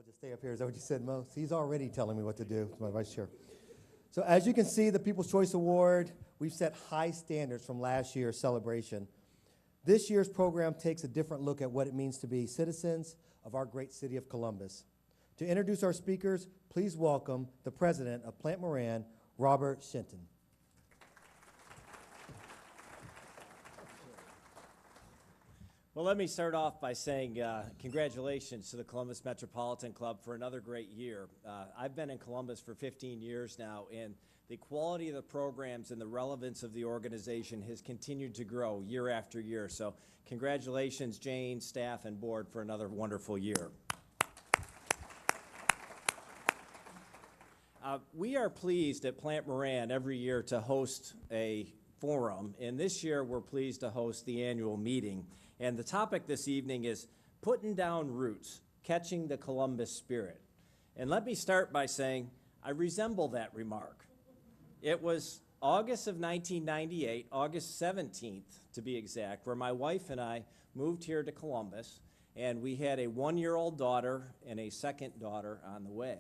I'll just stay up here. Is that what you said, Mo? He's already telling me what to do. It's my vice chair. So as you can see, the People's Choice Award, we've set high standards from last year's celebration. This year's program takes a different look at what it means to be citizens of our great city of Columbus. To introduce our speakers, please welcome the president of Plant Moran, Robert Shinton. Well, let me start off by saying congratulations to the Columbus Metropolitan Club for another great year. I've been in Columbus for 15 years now, and the quality of the programs and the relevance of the organization has continued to grow year after year. So congratulations, Jane, staff, and board for another wonderful year. We are pleased at Plant Moran every year to host a forum, and this year we're pleased to host the annual meeting. And the topic this evening is putting down roots, catching the Columbus spirit. And let me start by saying I resemble that remark. It was August of 1998, August 17th to be exact, where my wife and I moved here to Columbus, and we had a one-year-old daughter and a second daughter on the way.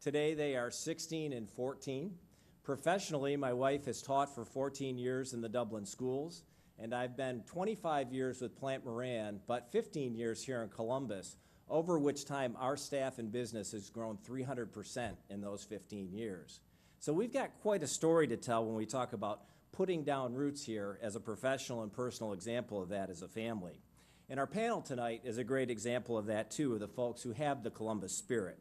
Today they are 16 and 14. Professionally, my wife has taught for 14 years in the Dublin schools, and I've been 25 years with Plant Moran, but 15 years here in Columbus, over which time our staff and business has grown 300% in those 15 years. So we've got quite a story to tell when we talk about putting down roots here as a professional and personal example of that as a family. And our panel tonight is a great example of that too, of the folks who have the Columbus spirit.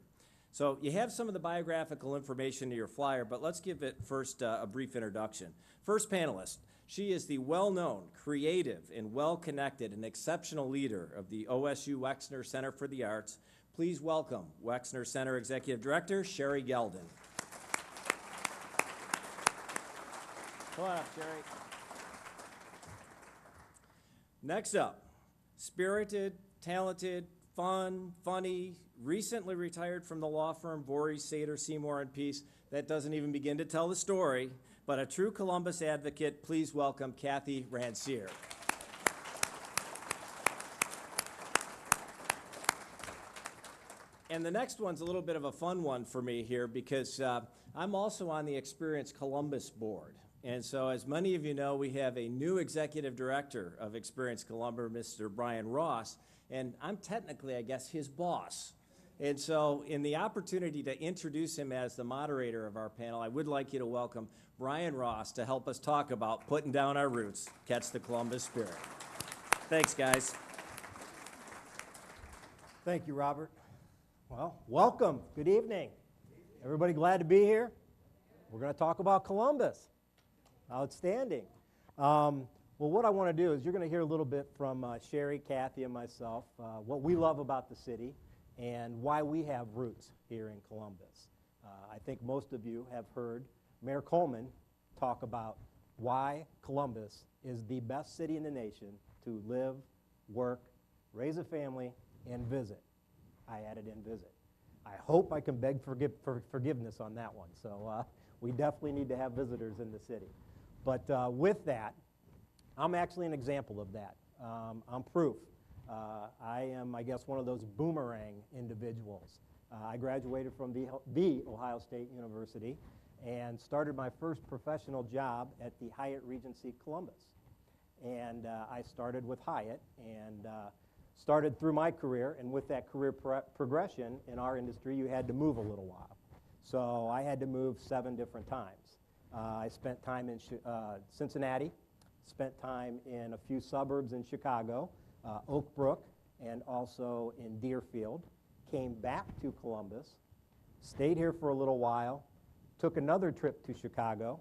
So you have some of the biographical information in your flyer, but let's give it first a brief introduction. First panelist. She is the well-known, creative, and well-connected and exceptional leader of the OSU Wexner Center for the Arts. Please welcome Wexner Center Executive Director, Sherry Geldin. Come on up, Sherry. Next up, spirited, talented, fun, funny, recently retired from the law firm Voorhees, Sater, Seymour, and Peace. That doesn't even begin to tell the story. But a true Columbus advocate, please welcome Kathy Ranciere. And the next one's a little bit of a fun one for me here because I'm also on the Experience Columbus board. And so as many of you know, we have a new executive director of Experience Columbus, Mr. Brian Ross, and I'm technically, I guess, his boss. And so in the opportunity to introduce him as the moderator of our panel, I would like you to welcome Brian Ross to help us talk about putting down our roots, catch the Columbus spirit. Thanks, guys. Thank you, Robert. Well, welcome. Good evening. Everybody glad to be here? We're going to talk about Columbus. Outstanding. Well, what I want to do is you're going to hear a little bit from Sherry, Kathy, and myself, what we love about the city and why we have roots here in Columbus. I think most of you have heard Mayor Coleman talk about why Columbus is the best city in the nation to live, work, raise a family, and visit. I added in visit. I hope I can beg forgiveness on that one. So we definitely need to have visitors in the city. But with that, I'm actually an example of that. I'm proof. I am, I guess, one of those boomerang individuals. I graduated from the Ohio State University and started my first professional job at the Hyatt Regency Columbus. And I started with Hyatt and started through my career, and with that career progression in our industry, you had to move a little while. So I had to move 7 different times. I spent time in Cincinnati, spent time in a few suburbs in Chicago, Oak Brook, and also in Deerfield. Came back to Columbus, stayed here for a little while, took another trip to Chicago,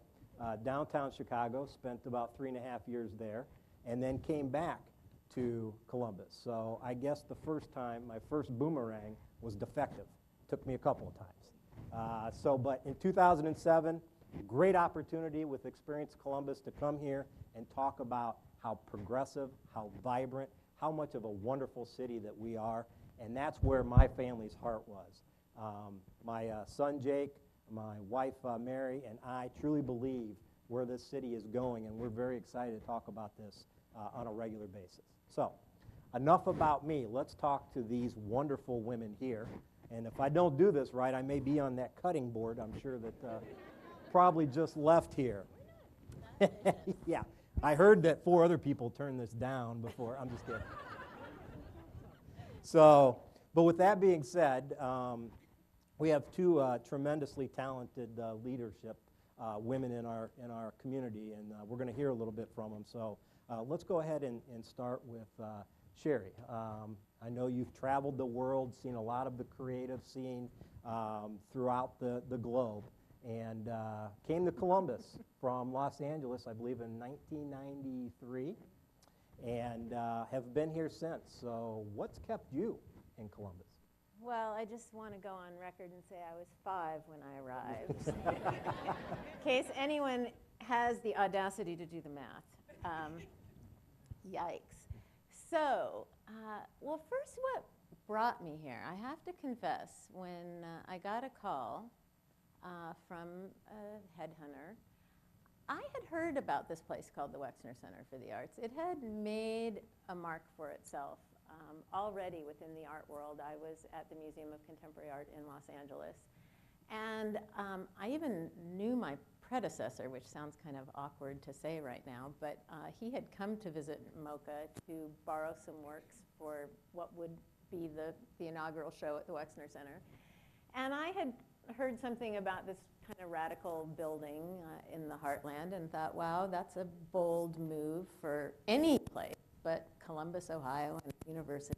downtown Chicago, spent about 3.5 years there, and then came back to Columbus. So I guess the first time, my first boomerang was defective. Took me a couple of times. But in 2007, great opportunity with Experience Columbus to come here and talk about how progressive, how vibrant, how much of a wonderful city that we are, and that's where my family's heart was. My son Jake, my wife Mary, and I truly believe where this city is going, and we're very excited to talk about this on a regular basis. So, enough about me. Let's talk to these wonderful women here And if I don't do this right, I may be on that cutting board, I'm sure that probably just left here. Yeah, I heard that 4 other people turned this down before. I'm just kidding. So, but with that being said, we have 2 tremendously talented leadership women in our community, and we're going to hear a little bit from them. So let's go ahead and start with Sherry. I know you've traveled the world, seen a lot of the creative scene throughout the globe, and came to Columbus from Los Angeles, I believe, in 1993, and have been here since. So what's kept you in Columbus? Well, I just want to go on record and say I was 5 when I arrived. In case anyone has the audacity to do the math. Yikes. So, well, first what brought me here? I have to confess, when I got a call from a headhunter, I had heard about this place called the Wexner Center for the Arts. It had made a mark for itself. Already within the art world, I was at the Museum of Contemporary Art in Los Angeles. And I even knew my predecessor, which sounds kind of awkward to say right now, but he had come to visit MoCA to borrow some works for what would be the inaugural show at the Wexner Center. And I had heard something about this kind of radical building in the heartland and thought, wow, that's a bold move for any place but Columbus, Ohio, and the university.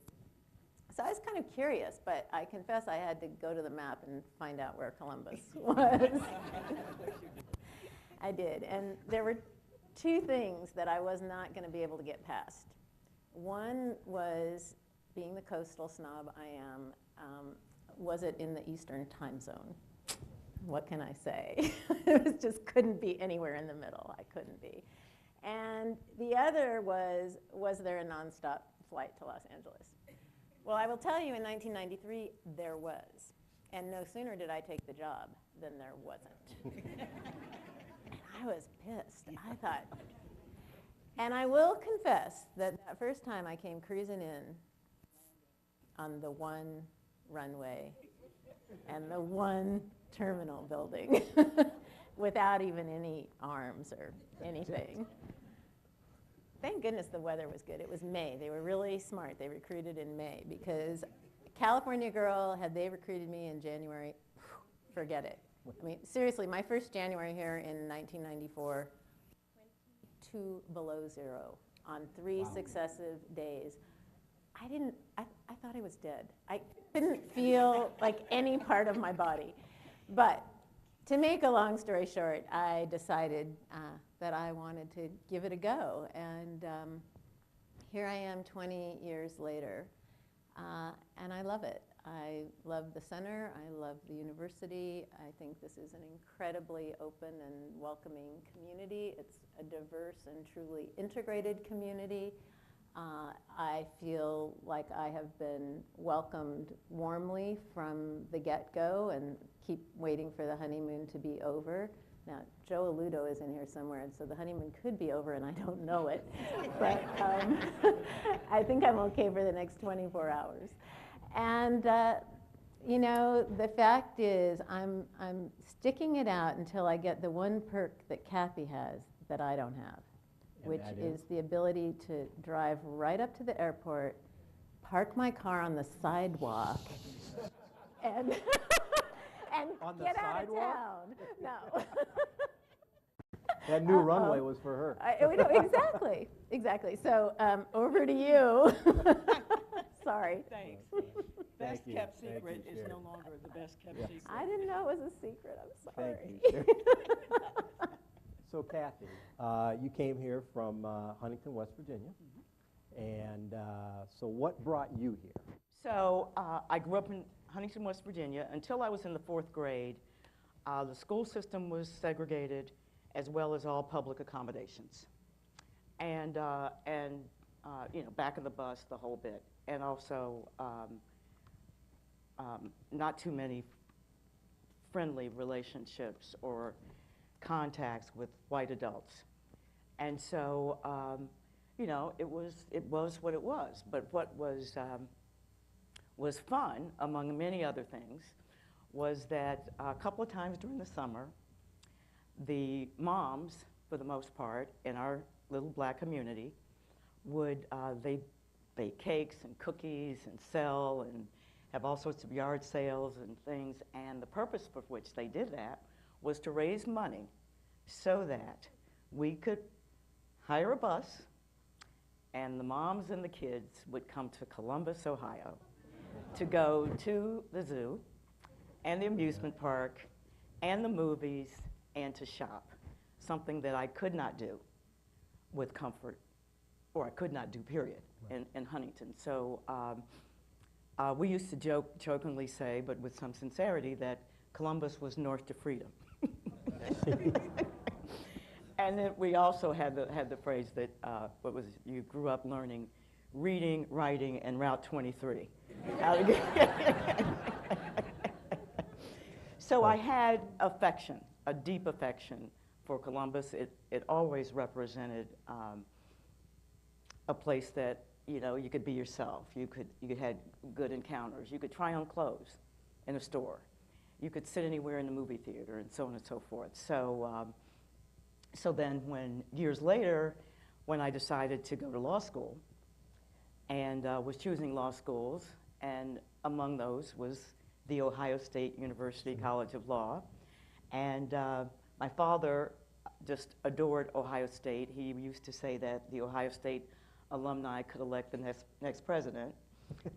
So I was kind of curious, but I confess I had to go to the map and find out where Columbus was. I did, and there were 2 things that I was not going to be able to get past. One was, being the coastal snob I am, was it in the Eastern time zone? What can I say? It just couldn't be anywhere in the middle. I couldn't be. And the other was there a nonstop flight to Los Angeles? Well, I will tell you, in 1993, there was. And no sooner did I take the job than there wasn't. And I was pissed. I thought, and I will confess that first time I came cruising in on the one runway and the one terminal building without even any arms or anything. Thank goodness the weather was good. It was May. They were really smart. They recruited in May, because California girl, had they recruited me in January, forget it. I mean, seriously, my first January here in 1994, 22 below 0 on 3 successive days. I thought I was dead. I couldn't feel like any part of my body. But to make a long story short, I decided that I wanted to give it a go. And here I am 20 years later, and I love it. I love the center. I love the university. I think this is an incredibly open and welcoming community. It's a diverse and truly integrated community. I feel like I have been welcomed warmly from the get-go, and keep waiting for the honeymoon to be over. Now, Joe Aludo is in here somewhere, and so the honeymoon could be over, and I don't know it. But I think I'm okay for the next 24 hours. And you know, the fact is, I'm sticking it out until I get the one perk that Kathy has that I don't have, which is the ability to drive right up to the airport, park my car on the sidewalk, and On the get out of sidewalk? town. No. That new runway was for her. Exactly, exactly. So over to you. Sorry. Thanks. Thank you. Best-kept Thank secret you, is Sherry. no longer the best-kept secret. I didn't know it was a secret. I'm sorry. Thank you, Sherry. So Kathy, you came here from Huntington, West Virginia. And so what brought you here? So I grew up in Huntington, West Virginia. Until I was in the 4th grade, the school system was segregated, as well as all public accommodations. And you know, back of the bus, the whole bit. And also not too many friendly relationships or contacts with white adults. And so, you know, it was what it was. But what was fun, among many other things, was that a couple of times during the summer, the moms, for the most part, in our little black community, would they bake cakes and cookies and sell and have all sorts of yard sales and things. And the purpose for which they did that was to raise money so that we could hire a bus and the moms and the kids would come to Columbus, Ohio, to go to the zoo and the amusement park and the movies and to shop, something that I could not do with comfort, or I could not do, period, in Huntington. So we used to jokingly say, but with some sincerity, that Columbus was north to freedom. And then we also had the phrase that you grew up learning reading, writing, and Route 23. So I had affection, a deep affection for Columbus. It always represented a place that, you know, you could be yourself. You could have good encounters. You could try on clothes in a store. You could sit anywhere in the movie theater, and so on and so forth. So, so then years later, when I decided to go to law school, and was choosing law schools, and among those was the Ohio State University College of Law. And my father just adored Ohio State. He used to say that the Ohio State alumni could elect the next president,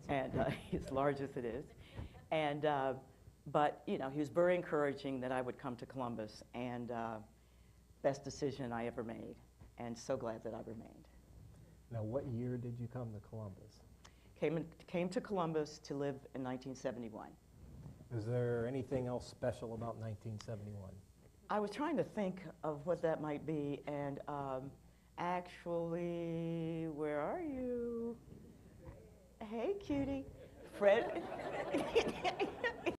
and as large as it is. And, but, you know, he was very encouraging that I would come to Columbus, and best decision I ever made, and so glad that I remained. Now, what year did you come to Columbus? Came to Columbus to live in 1971. Is there anything else special about 1971? I was trying to think of what that might be, and actually, where are you? Hey, cutie. Fred.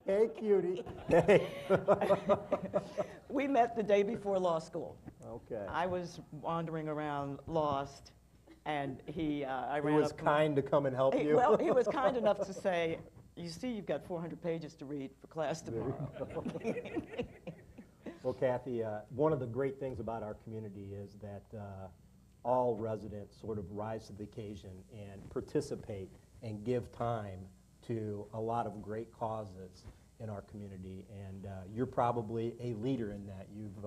Hey, cutie. Hey. We met the day before law school. Okay. I was wandering around lost, and he He was kind to come and help you. Well, he was kind enough to say, you see, you've got 400 pages to read for class tomorrow. Well, Kathy, one of the great things about our community is that all residents sort of rise to the occasion and participate and give time to a lot of great causes in our community, and you're probably a leader in that. You've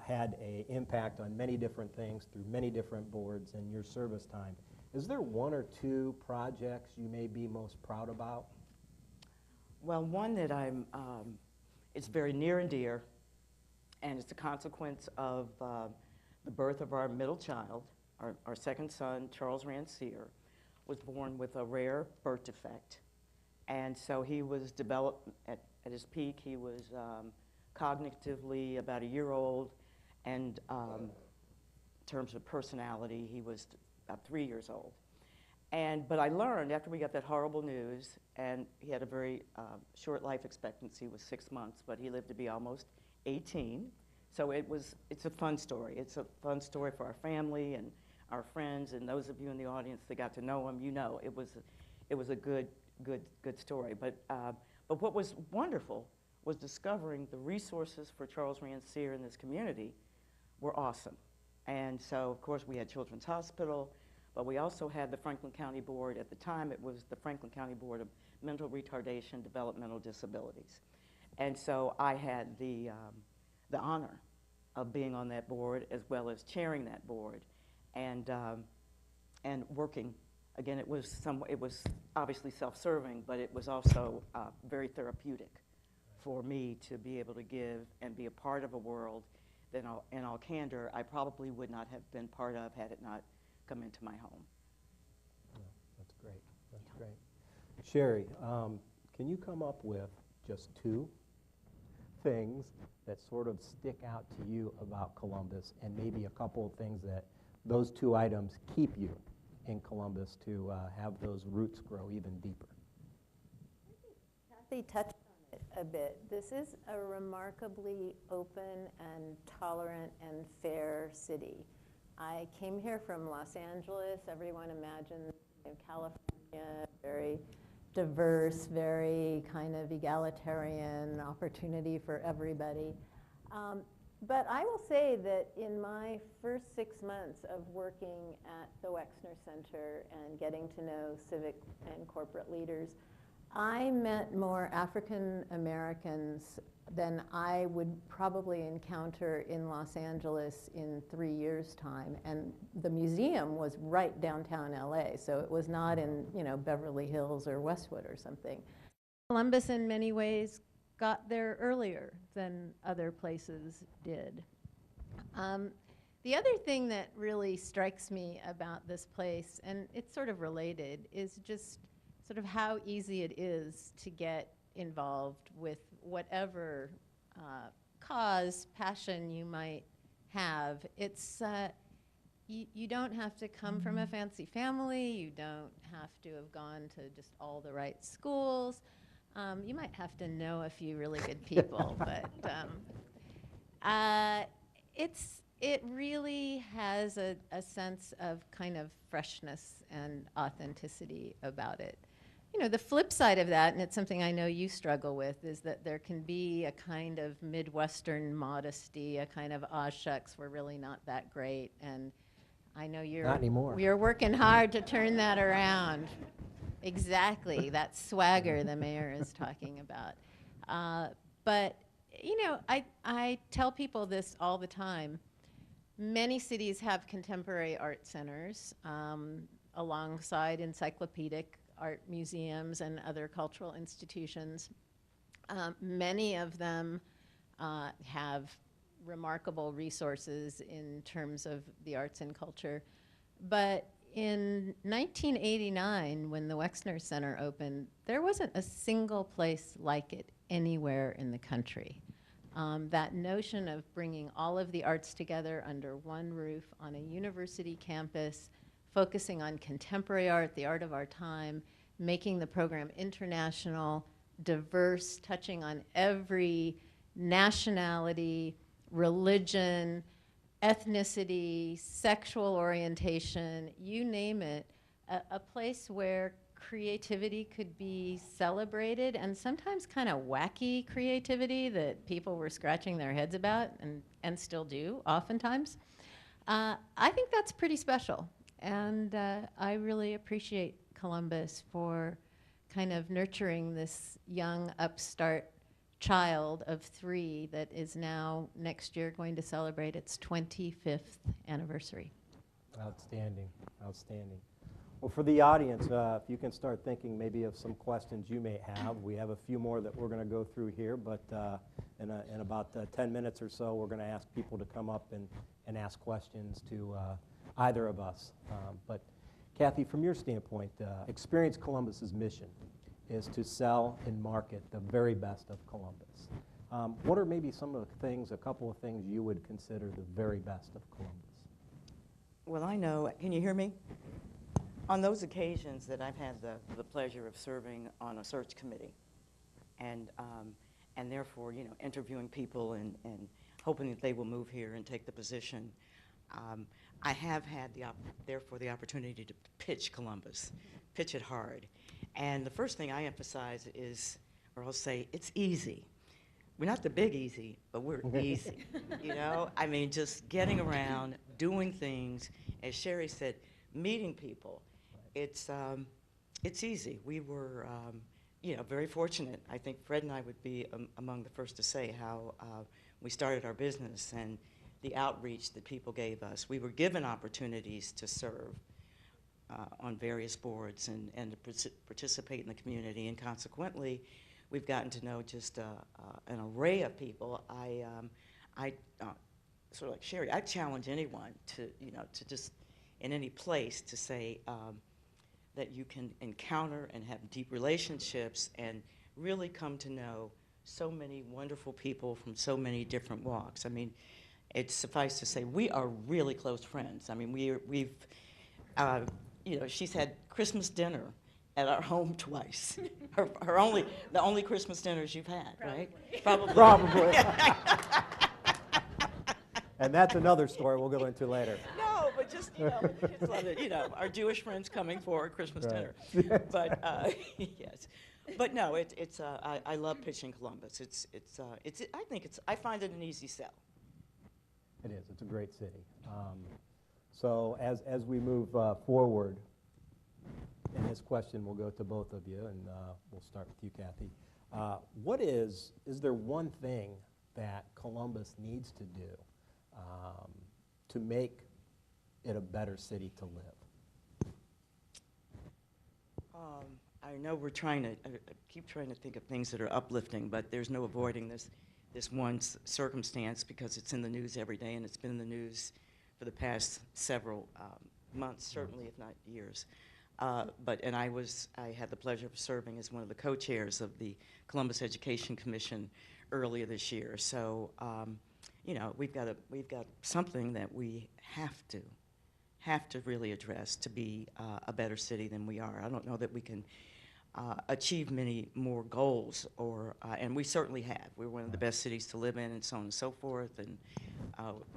had an impact on many different things through many different boards in your service time. Is there one or two projects you may be most proud about? Well, one that it's very near and dear, and it's a consequence of the birth of our middle child. Our second son, Charles Ranciere, was born with a rare birth defect. And so he was developed at his peak. He was cognitively about a year old, and in terms of personality, he was about 3 years old. But I learned after we got that horrible news, and he had a very short life expectancy, was 6 months, but he lived to be almost 18. So it's a fun story. It's a fun story for our family and our friends, and those of you in the audience that got to know him, you know, it was a good story. But what was wonderful was discovering the resources for Charles Ranciere in this community were awesome. And so, of course, we had Children's Hospital, but we also had the Franklin County Board. At the time, it was the Franklin County Board of Mental Retardation, Developmental Disabilities. And so I had the honor of being on that board, as well as chairing that board, and working. Again, it was obviously self-serving, but it was also very therapeutic for me to be able to give and be a part of a world that, in all candor, I probably would not have been part of had it not come into my home. Yeah, that's great. That's great. Sherry, can you come up with just two things that sort of stick out to you about Columbus, and maybe a couple of things that those two items keep you in Columbus to have those roots grow even deeper? Kathy touched on it a bit. This is a remarkably open and tolerant and fair city. I came here from Los Angeles. Everyone imagines California, very diverse, very kind of egalitarian opportunity for everybody. But I will say that in my first 6 months of working at the Wexner Center and getting to know civic and corporate leaders, I met more African Americans than I would probably encounter in Los Angeles in 3 years' time. And the museum was right downtown LA, so it was not in, you know, Beverly Hills or Westwood or something. Columbus in many ways got there earlier than other places did. The other thing that really strikes me about this place, and it's sort of related, is just sort of how easy it is to get involved with whatever cause, passion you might have. It's, you don't have to come from a fancy family. You don't have to have gone to just all the right schools. You might have to know a few really good people, but it really has a sense of kind of freshness and authenticity about it. You know, the flip side of that, and it's something I know you struggle with, is that there can be a kind of Midwestern modesty, a kind of, aw shucks, we're really not that great. And I know Not anymore. you're working hard to turn that around. Exactly, that swagger the mayor is talking about. But, you know, I tell people this all the time. Many cities have contemporary art centers alongside encyclopedic art museums and other cultural institutions. Many of them have remarkable resources in terms of the arts and culture. But in 1989, when the Wexner Center opened, there wasn't a single place like it anywhere in the country. That notion of bringing all of the arts together under one roof on a university campus, focusing on contemporary art, the art of our time, making the program international, diverse, touching on every nationality, religion, ethnicity, sexual orientation, you name it, a place where creativity could be celebrated, and sometimes kind of wacky creativity that people were scratching their heads about and still do oftentimes. I think that's pretty special. And I really appreciate Columbus for kind of nurturing this young upstart child of 3 that is now next year going to celebrate its 25th anniversary. Outstanding, outstanding. Well, for the audience, if you can start thinking maybe of some questions you may have. We have a few more that we're going to go through here, but in about 10 minutes or so, we're going to ask people to come up and ask questions to either of us. But Kathy, from your standpoint, Experience Columbus's mission is to sell and market the very best of Columbus. What are maybe some of the things, a couple of things you would consider the very best of Columbus? Well, I know, can you hear me? On those occasions that I've had the pleasure of serving on a search committee and therefore, you know, interviewing people and hoping that they will move here and take the position, I have had therefore the opportunity to pitch Columbus, pitch it hard. And the first thing I emphasize is, or I'll say, it's easy. We're not the big easy, but we're easy. You know, I mean, just getting around, doing things, as Sherry said, meeting people. It's easy. We were, you know, very fortunate. I think Fred and I would be among the first to say how we started our business and the outreach that people gave us. We were given opportunities to serve on various boards and to participate in the community, and consequently, we've gotten to know just an array of people. I sort of like Sherry, I challenge anyone to, you know, to just in any place to say that you can encounter and have deep relationships and really come to know so many wonderful people from so many different walks. I mean, it's suffice to say we are really close friends. I mean, we've you know, she's had Christmas dinner at our home twice. The only Christmas dinners you've had, right? Probably. And that's another story we'll go into later. No, but just, the kids love it, our Jewish friends coming for Christmas dinner. But, yes. But no, I love pitching Columbus. I find it an easy sell. It is. It's a great city. So as we move forward, and this question will go to both of you, and we'll start with you, Kathy. Is there one thing that Columbus needs to do to make it a better city to live? I know we're I keep trying to think of things that are uplifting, but there's no avoiding this one circumstance because it's in the news every day, and it's been in the news for the past several months, certainly, if not years. I had the pleasure of serving as one of the co-chairs of the Columbus Education Commission earlier this year. So, we've got something that we have to really address to be a better city than we are. I don't know that we can achieve many more goals, and we certainly have. We're one of the best cities to live in, and so on and so forth, and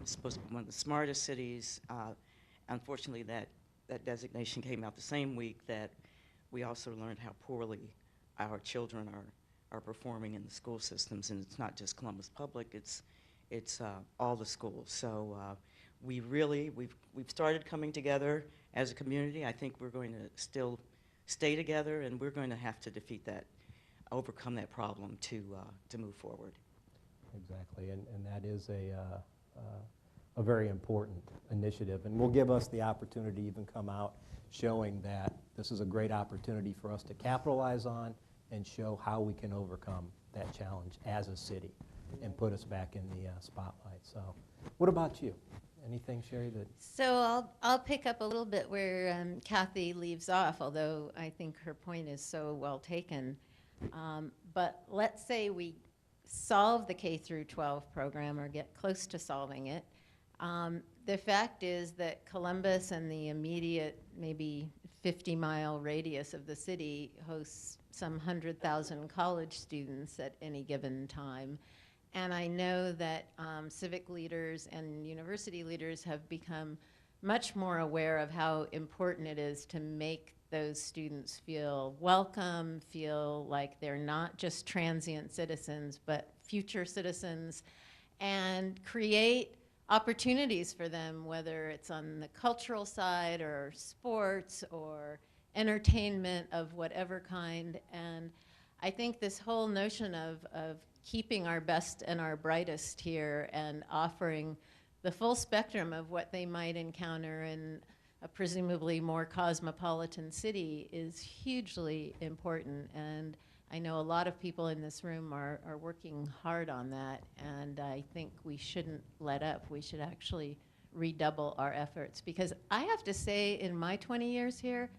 it's supposed to be one of the smartest cities. Unfortunately, that designation came out the same week that we also learned how poorly our children are performing in the school systems, and it's not just Columbus Public, it's all the schools. So we've started coming together as a community. I think we're going to still stay together, and we're going to have to overcome that problem to move forward. Exactly, and that is a very important initiative, and will give us the opportunity to even come out showing that this is a great opportunity for us to capitalize on and show how we can overcome that challenge as a city and put us back in the spotlight. So what about you? Anything, Sherry, that... So I'll pick up a little bit where Kathy leaves off, although I think her point is so well taken. But let's say we solve the K through 12 program or get close to solving it. The fact is that Columbus and the immediate maybe 50-mile radius of the city hosts some 100,000 college students at any given time. And I know that civic leaders and university leaders have become much more aware of how important it is to make those students feel welcome, feel like they're not just transient citizens, but future citizens, and create opportunities for them, whether it's on the cultural side or sports or entertainment of whatever kind. And I think this whole notion of keeping our best and our brightest here and offering the full spectrum of what they might encounter in a presumably more cosmopolitan city is hugely important. And I know a lot of people in this room are working hard on that, and I think we shouldn't let up. We should actually redouble our efforts, because I have to say, in my 20 years here,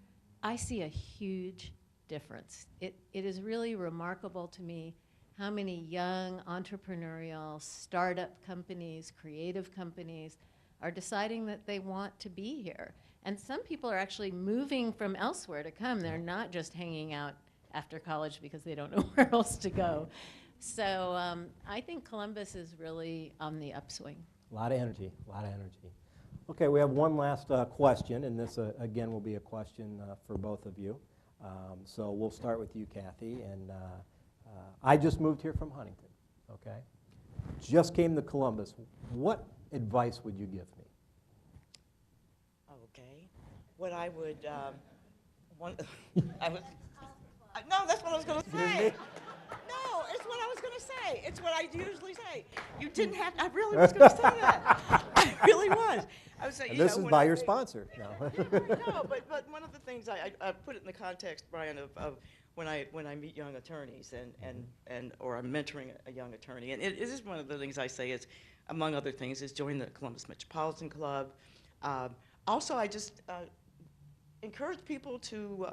I see a huge difference. It is really remarkable to me how many young entrepreneurial startup companies, creative companies, are deciding that they want to be here. And some people are actually moving from elsewhere to come. They're not just hanging out after college because they don't know where else to go. So I think Columbus is really on the upswing. A lot of energy, a lot of energy. Okay, we have one last question, and this, again, will be a question for both of you. So we'll start with you, Kathy. And I just moved here from Huntington, okay? Just came to Columbus. What advice would you give me? Okay. What I would, no, that's what I was going to say. No, it's what I was going to say. It's what I usually say. You didn't have, I really was going to say that. I really was. I was saying, And this is by your sponsor. No. No, but one of the things I put it in the context, Brian, of when I meet young attorneys or I'm mentoring a young attorney, and it is one of the things I say is, among other things, is join the Columbus Metropolitan Club. Also, I just encourage people to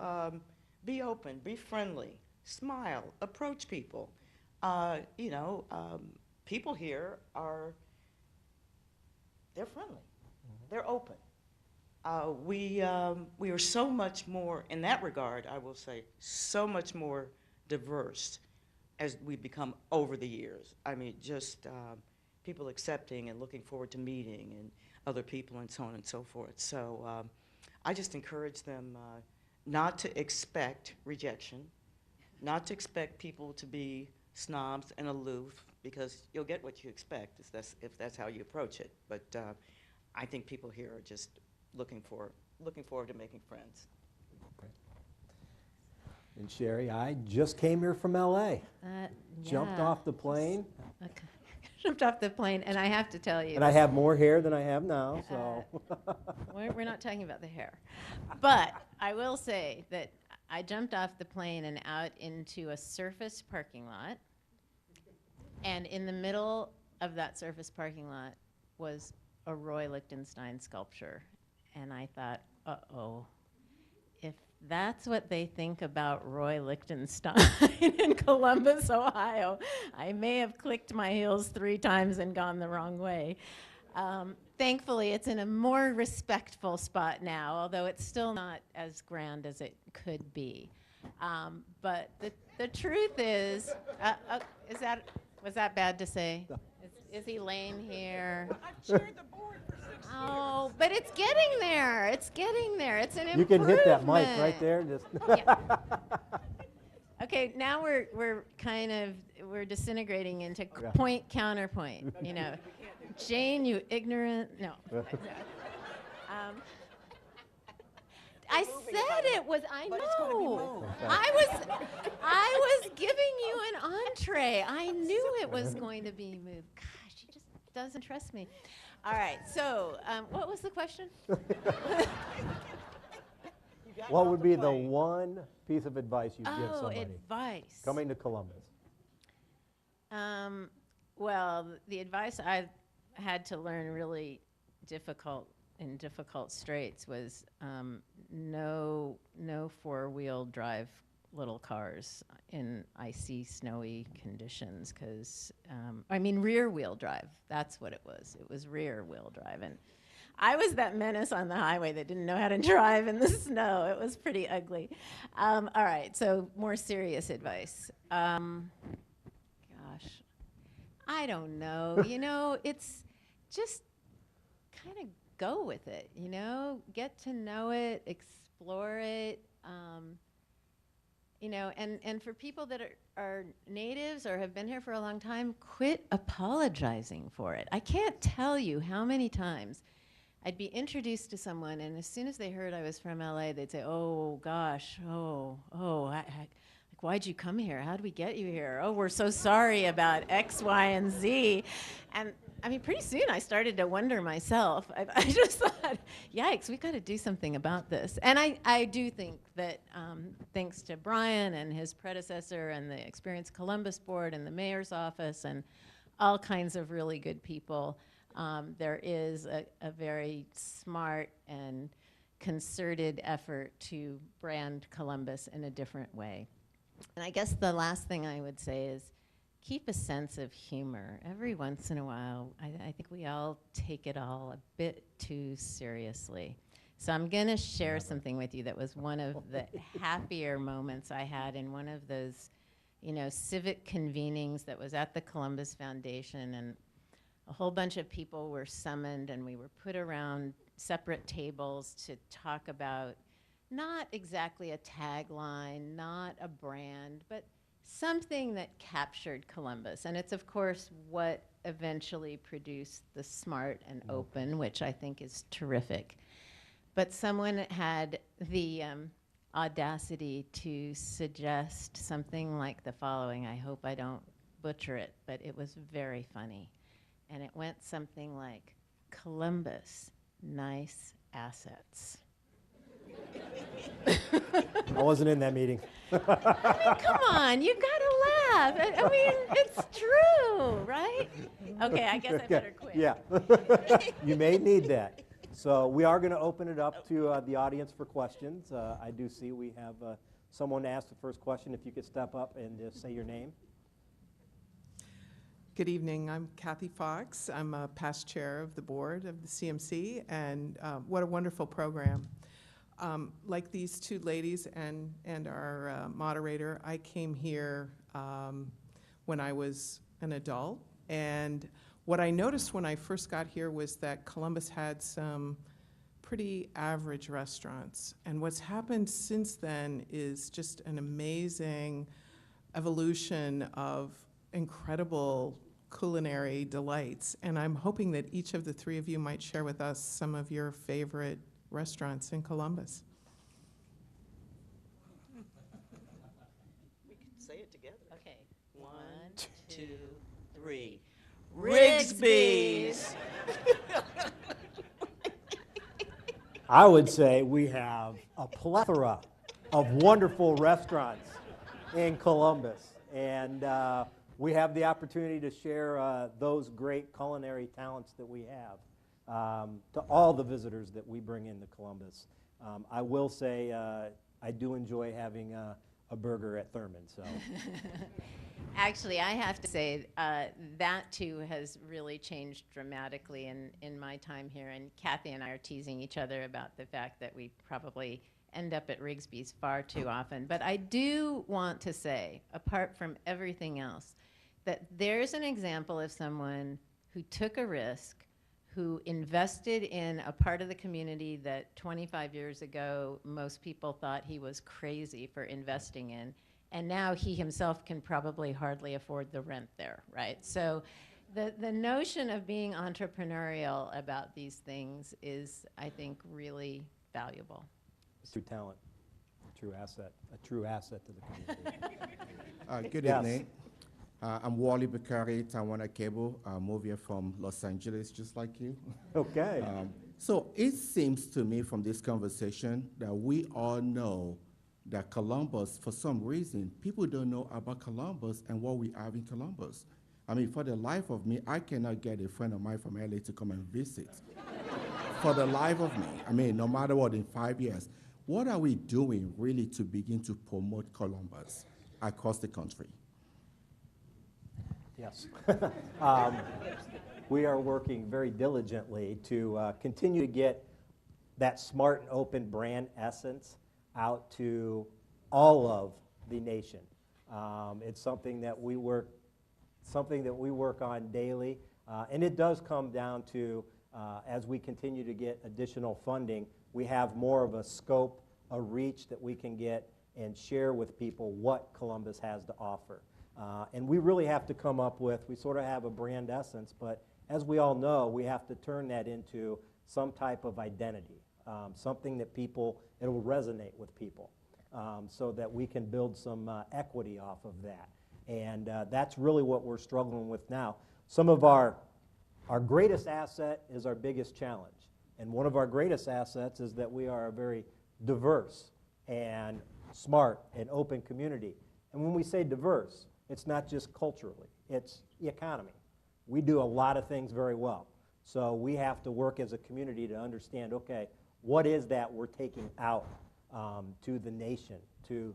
be open, be friendly, smile, approach people. People here they're friendly, they're open. We are so much more, in that regard, I will say, so much more diverse as we become over the years. I mean, just people accepting and looking forward to meeting and other people and so on and so forth. So I just encourage them not to expect rejection, not to expect people to be snobs and aloof, because you'll get what you expect if that's how you approach it. But I think people here are just looking forward to making friends. Okay. And Sherry, I just came here from LA. Jumped off the plane. Okay. Jumped off the plane, and I have to tell you. And I have more hair than I have now, so. We're not talking about the hair. But I will say that I jumped off the plane and out into a surface parking lot. And in the middle of that surface parking lot was a Roy Lichtenstein sculpture. And I thought, uh-oh, if that's what they think about Roy Lichtenstein in Columbus, Ohio, I may have clicked my heels 3 times and gone the wrong way. Thankfully, it's in a more respectful spot now, although it's still not as grand as it could be. But the truth is, was that bad to say? Is he laying here? I've shared the board for 6 Oh, but it's getting there. It's getting there. It's an You improvement. can hit that mic right there. Just Yeah. Okay, now we're disintegrating into Yeah. point counterpoint. You know, Jane, you ignorant. No. I said it was. I But it's gonna be know. moved. I was giving you an entree. I knew it was going to be moved. Gosh, she just doesn't trust me. All right. So, what was the question? what would be the one piece of advice you'd give Oh, somebody advice. coming to Columbus? Well, the advice I had to learn really difficult straits was no 4-wheel drive little cars in icy, snowy conditions. Because rear wheel drive. That's what it was. It was rear wheel drive, and I was that menace on the highway that didn't know how to drive in the snow. It was pretty ugly. All right, so more serious advice. Gosh, I don't know. You know, it's just kind of go with it, you know, get to know it, explore it, you know, and for people that are natives or have been here for a long time, quit apologizing for it. I can't tell you how many times I'd be introduced to someone, and as soon as they heard I was from LA, they'd say, oh gosh, like, why'd you come here? How'd we get you here? Oh, we're so sorry about X, Y, and Z. And I mean, pretty soon I started to wonder myself. I just thought, yikes, we've got to do something about this. And I do think that thanks to Brian and his predecessor and the Experience Columbus Board and the mayor's office and all kinds of really good people, there is a very smart and concerted effort to brand Columbus in a different way. And I guess the last thing I would say is keep a sense of humor. Every once in a while, I think we all take it all a bit too seriously. So I'm going to share something with you that was one of the happier moments I had in one of those, you know, civic convenings that was at the Columbus Foundation, and a whole bunch of people were summoned, and we were put around separate tables to talk about not exactly a tagline, not a brand, but something that captured Columbus. And it's, of course, what eventually produced the Smart and Open, which I think is terrific. But someone had the audacity to suggest something like the following. I hope I don't butcher it, but it was very funny. And it went something like, Columbus, nice assets. I wasn't in that meeting. I mean, come on, you've got to laugh. I mean, it's true, right? Okay, I guess I better quit. Yeah, you may need that. So we are going to open it up to the audience for questions. I do see we have someone to ask the first question. If you could step up and just say your name. Good evening. I'm Kathy Fox. I'm a past chair of the board of the CMC, and what a wonderful program. Like these two ladies and our moderator, I came here when I was an adult, and What I noticed when I first got here was that Columbus had some pretty average restaurants. And what's happened since then is just an amazing evolution of incredible culinary delights. And I'm hoping that each of the three of you might share with us some of your favorite restaurants in Columbus. We can say it together. Okay. 1, 2, 3. Rigsby's. I would say we have a plethora of wonderful restaurants in Columbus, and we have the opportunity to share those great culinary talents that we have to all the visitors that we bring into Columbus. I will say I do enjoy having a burger at Thurman. So. Actually, I have to say that too has really changed dramatically in my time here. And Kathy and I are teasing each other about the fact that we probably end up at Rigsby's far too often. But I do want to say, apart from everything else, that there's an example of someone who took a risk, who invested in a part of the community that 25 years ago most people thought he was crazy for investing in. And now he himself can probably hardly afford the rent there, right? So the notion of being entrepreneurial about these things is, I think, really valuable. True talent, true asset, a true asset to the community. Good Yes. evening. I'm Wally Bakari, Tawana Cable. I moved here from Los Angeles, just like you. Okay. So it seems to me from this conversation that we all know that Columbus, for some reason, people don't know about Columbus and what we have in Columbus. I mean, for the life of me, I cannot get a friend of mine from LA to come and visit. For the life of me, I mean, no matter what, in 5 years, what are we doing really to begin to promote Columbus across the country? Yes. We are working very diligently to continue to get that smart and open brand essence out to all of the nation. It's something that we work on daily, and it does come down to as we continue to get additional funding, we have more of a scope, a reach that we can get and share with people what Columbus has to offer. And we really have to come up with, we sort of have a brand essence, but as we all know, we have to turn that into some type of identity, something that it will resonate with people, so that we can build some equity off of that. And that's really what we're struggling with now. Some of our greatest asset is our biggest challenge. And one of our greatest assets is that we are a very diverse and smart and open community. And when we say diverse, it's not just culturally, it's the economy. We do a lot of things very well. So we have to work as a community to understand, okay, what is that we're taking out to the nation, to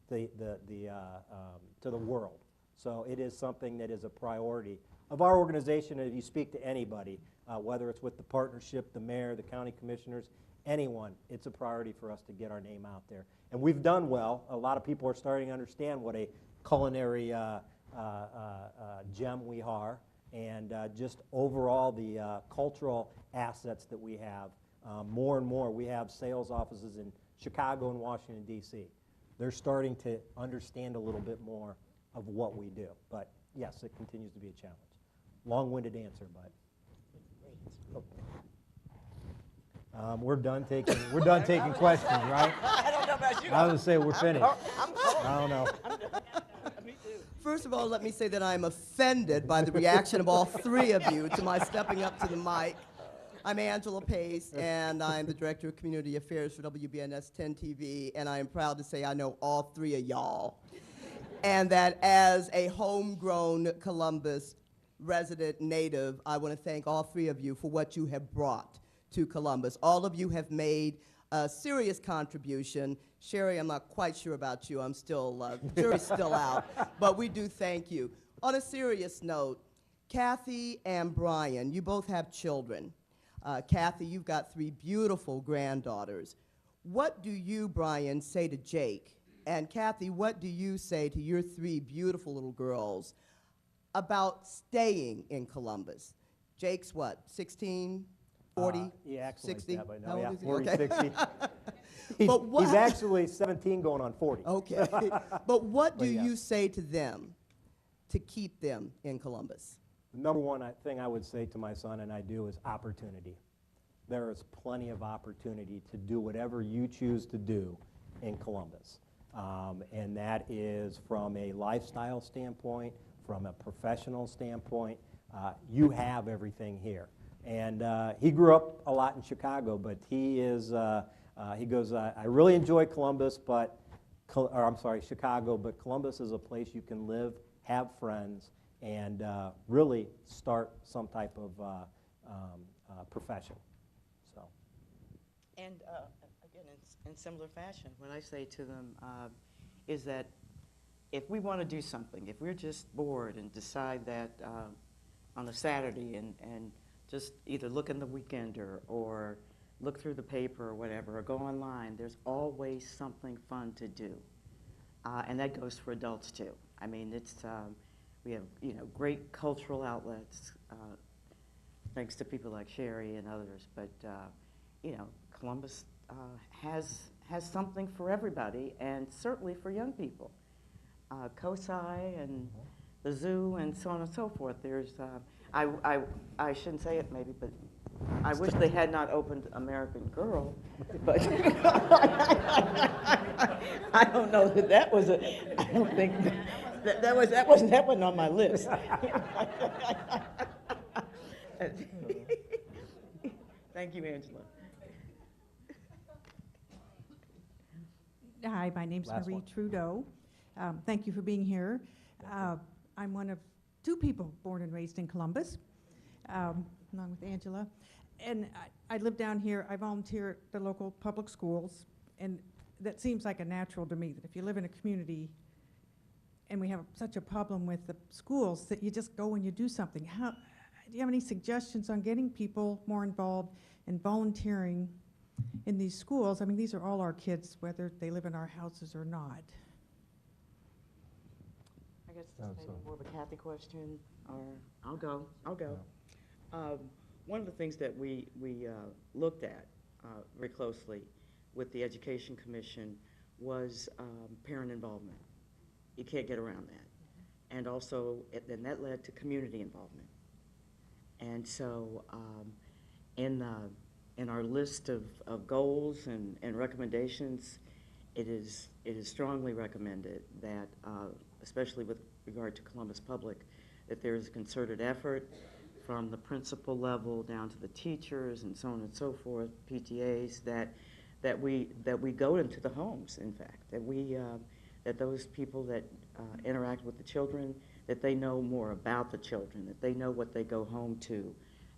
the world. So it is something that is a priority of our organization. If you speak to anybody, whether it's with the partnership, the mayor, the county commissioners, anyone, it's a priority for us to get our name out there. And we've done well. A lot of people are starting to understand what a culinary gem we are, and just overall the cultural assets that we have. More and more, we have sales offices in Chicago and Washington, D.C. They're starting to understand a little bit more of what we do. But yes, it continues to be a challenge. Long-winded answer, but. We're done taking questions, right? I don't know about you. I was gonna say we're finished. I don't know. Me too. First of all, let me say that I'm offended by the reaction of all three of you to my stepping up to the mic. I'm Angela Pace, and I'm the Director of Community Affairs for WBNS 10 TV, and I am proud to say I know all three of y'all. And that as a homegrown Columbus resident native, I want to thank all three of you for what you have brought to Columbus. All of you have made a serious contribution. Sherry, I'm not quite sure about you. I'm still, jury's still out, but we do thank you. On a serious note, Kathy and Brian, you both have children. Kathy, you've got 3 beautiful granddaughters. What do you, Brian, say to Jake? And Kathy, what do you say to your 3 beautiful little girls about staying in Columbus? Jake's what, 16, 40, He acts 60? like that, but How no, old yeah, is he? 40, Okay. 60. He's, But what- he's actually 17 going on 40. Okay. But what do But yes. you say to them to keep them in Columbus? The number one thing I would say to my son and I do is opportunity. There is plenty of opportunity to do whatever you choose to do in Columbus. And that is from a lifestyle standpoint, from a professional standpoint. You have everything here. And he grew up a lot in Chicago, but he goes, I really enjoy Columbus, Chicago, but Columbus is a place you can live, have friends, and really start some type of profession. So. And again, in similar fashion, what I say to them is that if we want to do something, if we're just bored and decide that on a Saturday and just either look in the Weekender or look through the paper or whatever, or go online, there's always something fun to do. And that goes for adults too. I mean, we have, great cultural outlets, thanks to people like Sherry and others, but, Columbus has something for everybody, and certainly for young people. COSI and the zoo and so on and so forth. There's, I shouldn't say it maybe, but I wish they had not opened American Girl, but I don't know that was I don't think that wasn't on my list. Thank you, Angela. Hi, my name's Last Marie one. Trudeau. Thank you for being here. I'm one of two people born and raised in Columbus, along with Angela. And I live down here. I volunteer at the local public schools, and that seems like a natural to me, that if you live in a community and we have such a problem with the schools, that you just go and you do something. Do you have any suggestions on getting people more involved in volunteering in these schools? I mean, these are all our kids, whether they live in our houses or not. I guess this may be more of a Kathy question, or I'll go. One of the things that we looked at very closely with the Education Commission was parent involvement. You can't get around that. And also, then that led to community involvement. And so in our list of goals and recommendations, it is strongly recommended that, especially with regard to Columbus Public, that there is a concerted effort from the principal level down to the teachers and so on and so forth, PTAs, that we go into the homes, in fact, that those people that interact with the children, that they know more about the children, that they know what they go home to,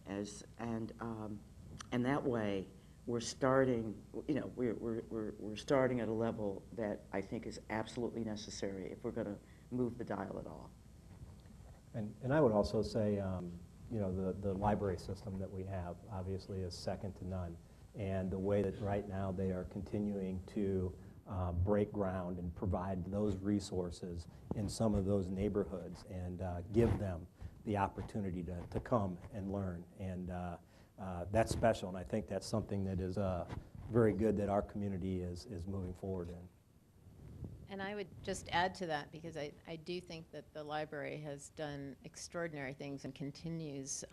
and that way we're starting, we're starting at a level that I think is absolutely necessary if we're going to move the dial at all. And I would also say, the library system that we have obviously is second to none. And the way that right now they are continuing to break ground and provide those resources in some of those neighborhoods and give them the opportunity to come and learn. And that's special, and I think that's something that is very good that our community is moving forward in. And I would just add to that, because I do think that the library has done extraordinary things and continues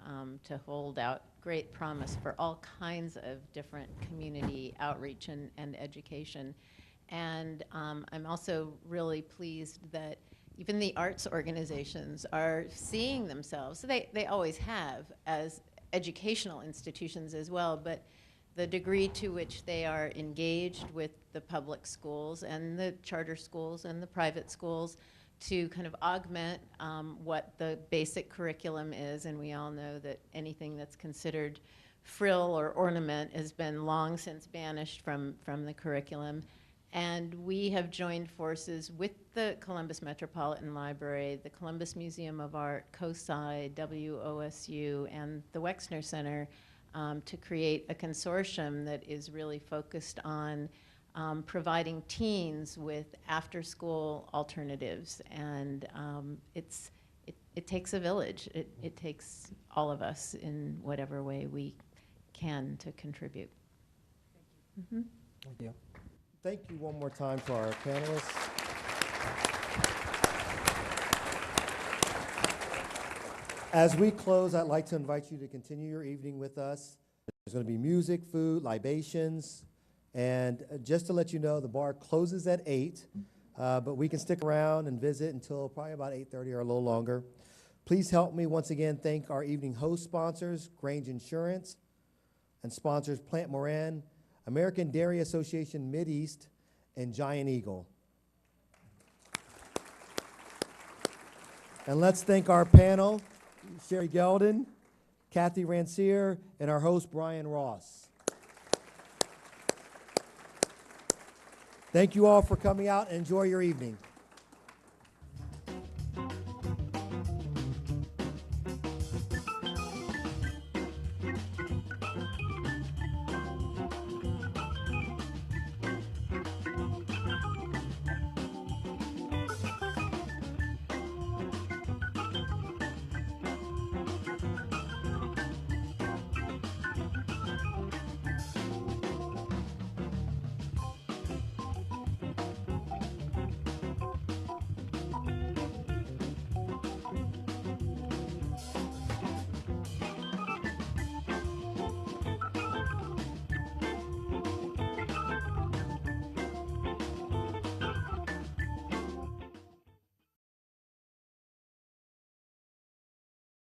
to hold out great promise for all kinds of different community outreach and education. And I'm also really pleased that even the arts organizations are seeing themselves, so they always have, as educational institutions as well, but the degree to which they are engaged with the public schools and the charter schools and the private schools to kind of augment what the basic curriculum is. And we all know that anything that's considered frill or ornament has been long since banished from the curriculum. And we have joined forces with the Columbus Metropolitan Library, the Columbus Museum of Art, COSI, WOSU, and the Wexner Center to create a consortium that is really focused on providing teens with after-school alternatives. And it's it takes a village. It takes all of us in whatever way we can to contribute. Mhm. Thank you. Thank you one more time to our panelists. As we close, I'd like to invite you to continue your evening with us. There's going to be music, food, libations, and just to let you know, the bar closes at 8, but we can stick around and visit until probably about 8:30 or a little longer. Please help me once again thank our evening host sponsors, Grange Insurance, and sponsors Plant Moran, American Dairy Association Mideast, and Giant Eagle. And let's thank our panel, Sherry Geldon, Kathy Ranciere, and our host, Brian Ross. Thank you all for coming out and enjoy your evening.